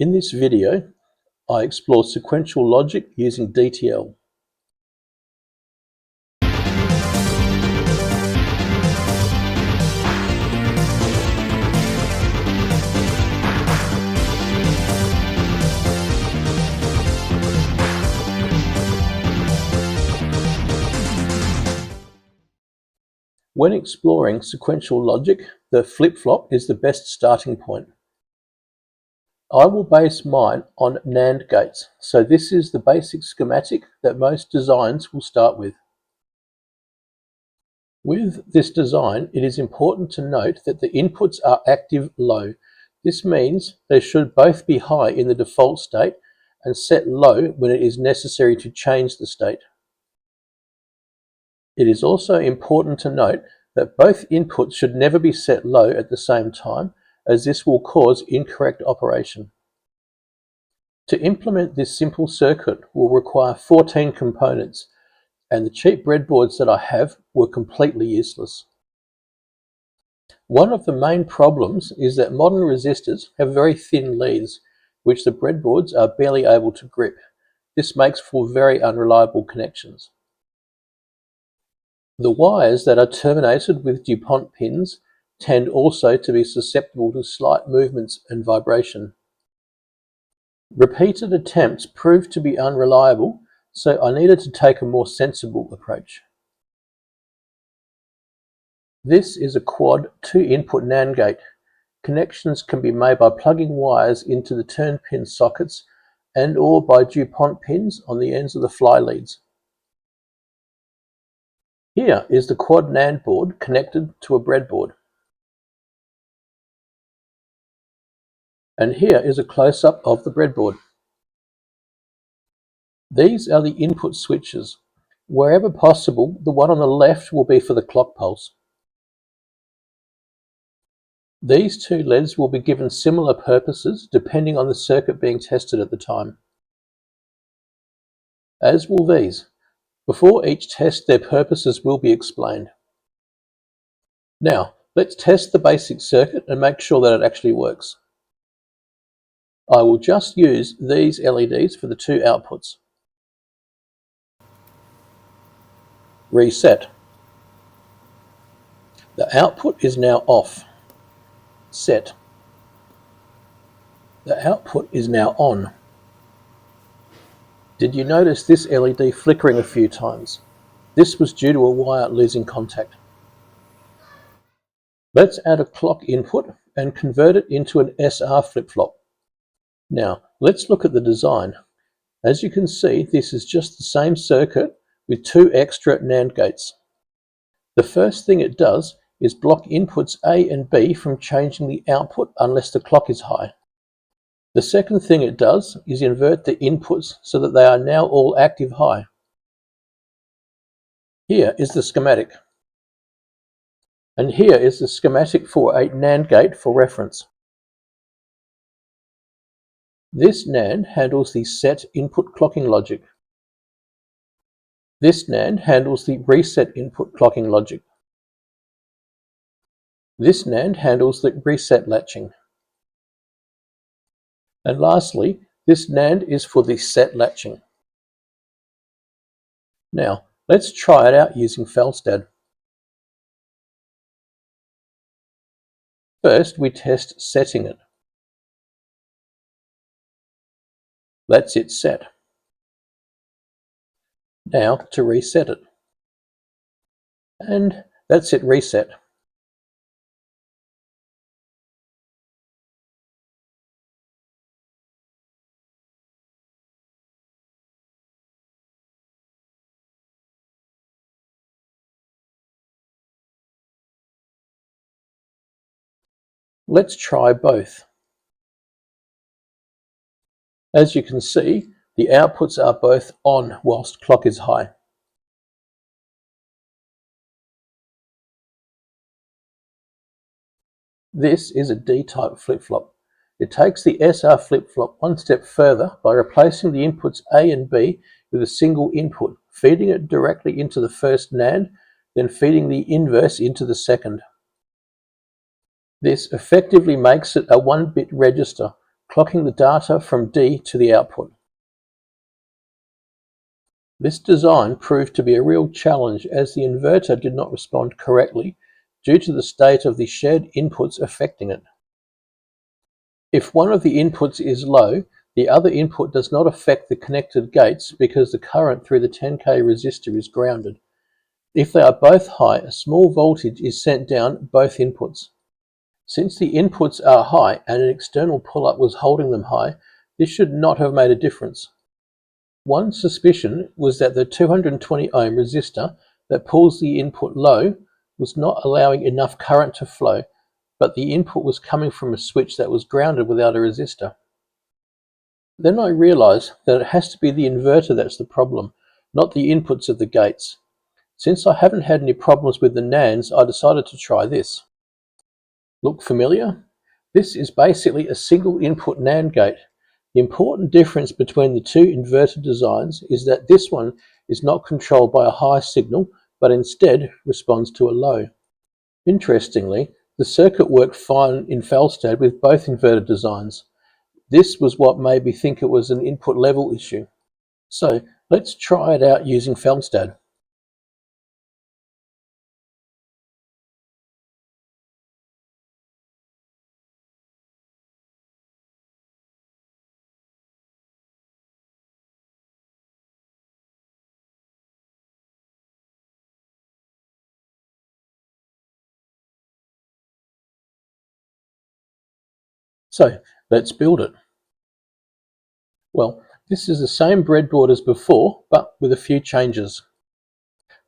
In this video, I explore sequential logic using DTL. When exploring sequential logic, the flip-flop is the best starting point. I will base mine on NAND gates, so this is the basic schematic that most designs will start with. With this design, it is important to note that the inputs are active low. This means they should both be high in the default state and set low when it is necessary to change the state. It is also important to note that both inputs should never be set low at the same time, as this will cause incorrect operation. To implement this simple circuit will require 14 components, and the cheap breadboards that I have were completely useless. One of the main problems is that modern resistors have very thin leads, which the breadboards are barely able to grip. This makes for very unreliable connections. The wires that are terminated with DuPont pins tend also to be susceptible to slight movements and vibration. Repeated attempts proved to be unreliable, so I needed to take a more sensible approach. This is a quad 2-input NAND gate. Connections can be made by plugging wires into the turn pin sockets and/or by DuPont pins on the ends of the fly leads. Here is the quad NAND board connected to a breadboard. And here is a close-up of the breadboard. These are the input switches. Wherever possible, the one on the left will be for the clock pulse. These two LEDs will be given similar purposes depending on the circuit being tested at the time. As will these. Before each test, their purposes will be explained. Now, let's test the basic circuit and make sure that it actually works. I will just use these LEDs for the two outputs. Reset. The output is now off. Set. The output is now on. Did you notice this LED flickering a few times? This was due to a wire losing contact. Let's add a clock input and convert it into an SR flip-flop. Now, let's look at the design. As you can see, this is just the same circuit with two extra NAND gates. The first thing it does is block inputs A and B from changing the output unless the clock is high. The second thing it does is invert the inputs so that they are now all active high. Here is the schematic. And here is the schematic for a NAND gate for reference. This NAND handles the set input clocking logic. This NAND handles the reset input clocking logic. This NAND handles the reset latching. And lastly, this NAND is for the set latching. Now, let's try it out using Felstad. First, we test setting it. That's it set. Now to reset it. And that's it reset. Let's try both. As you can see, the outputs are both on whilst clock is high. This is a D-type flip-flop. It takes the SR flip-flop one step further by replacing the inputs A and B with a single input, feeding it directly into the first NAND, then feeding the inverse into the second. This effectively makes it a 1-bit register, clocking the data from D to the output. This design proved to be a real challenge as the inverter did not respond correctly due to the state of the shared inputs affecting it. If one of the inputs is low, the other input does not affect the connected gates because the current through the 10K resistor is grounded. If they are both high, a small voltage is sent down both inputs. Since the inputs are high and an external pull-up was holding them high, this should not have made a difference. One suspicion was that the 220 ohm resistor that pulls the input low was not allowing enough current to flow, but the input was coming from a switch that was grounded without a resistor. Then I realized that it has to be the inverter that's the problem, not the inputs of the gates. Since I haven't had any problems with the NANDs, I decided to try this. Look familiar? This is basically a single input NAND gate. The important difference between the two inverter designs is that this one is not controlled by a high signal, but instead responds to a low. Interestingly, the circuit worked fine in Felsted with both inverter designs. This was what made me think it was an input level issue. So let's try it out using Felsted. So let's build it. Well, this is the same breadboard as before, but with a few changes.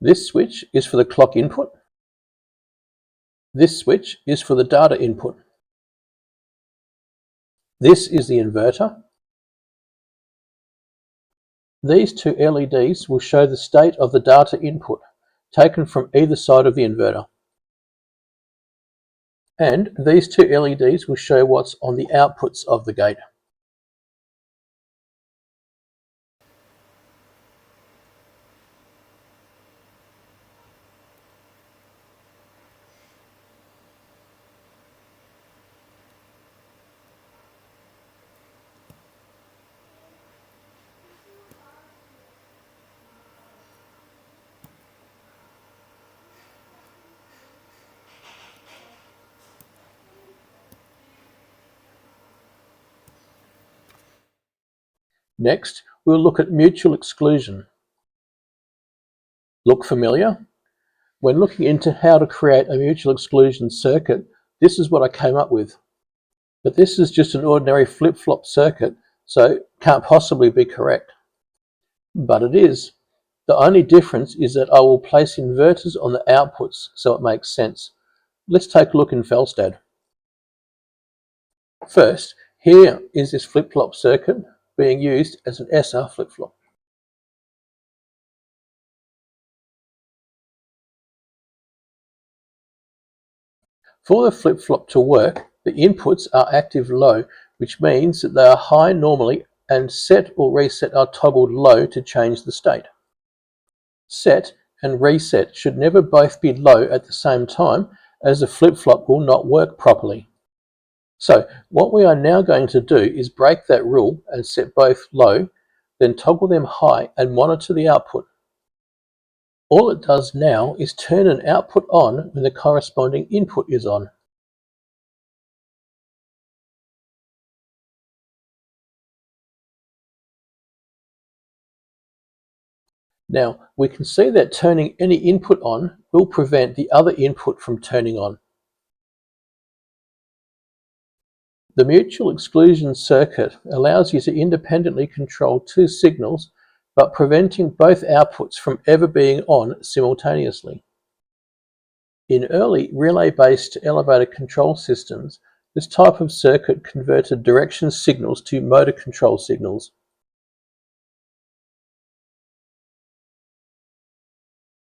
This switch is for the clock input. This switch is for the data input. This is the inverter. These two LEDs will show the state of the data input, taken from either side of the inverter. And these two LEDs will show what's on the outputs of the gate. Next, we'll look at mutual exclusion. Look familiar? When looking into how to create a mutual exclusion circuit, this is what I came up with. But this is just an ordinary flip-flop circuit, so can't possibly be correct. But it is. The only difference is that I will place inverters on the outputs so it makes sense. Let's take a look in Felsted. First, here is this flip-flop circuit being used as an SR flip-flop. For the flip-flop to work, the inputs are active low, which means that they are high normally and set or reset are toggled low to change the state. Set and reset should never both be low at the same time, as the flip-flop will not work properly. So what we are now going to do is break that rule and set both low, then toggle them high and monitor the output. All it does now is turn an output on when the corresponding input is on. Now we can see that turning any input on will prevent the other input from turning on. The mutual exclusion circuit allows you to independently control two signals, but preventing both outputs from ever being on simultaneously. In early relay-based elevator control systems, this type of circuit converted direction signals to motor control signals.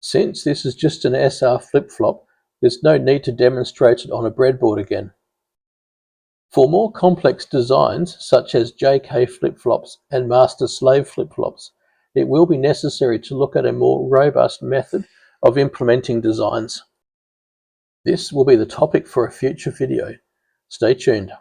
Since this is just an SR flip-flop, there's no need to demonstrate it on a breadboard again. For more complex designs, such as JK flip-flops and master-slave flip-flops, it will be necessary to look at a more robust method of implementing designs. This will be the topic for a future video. Stay tuned.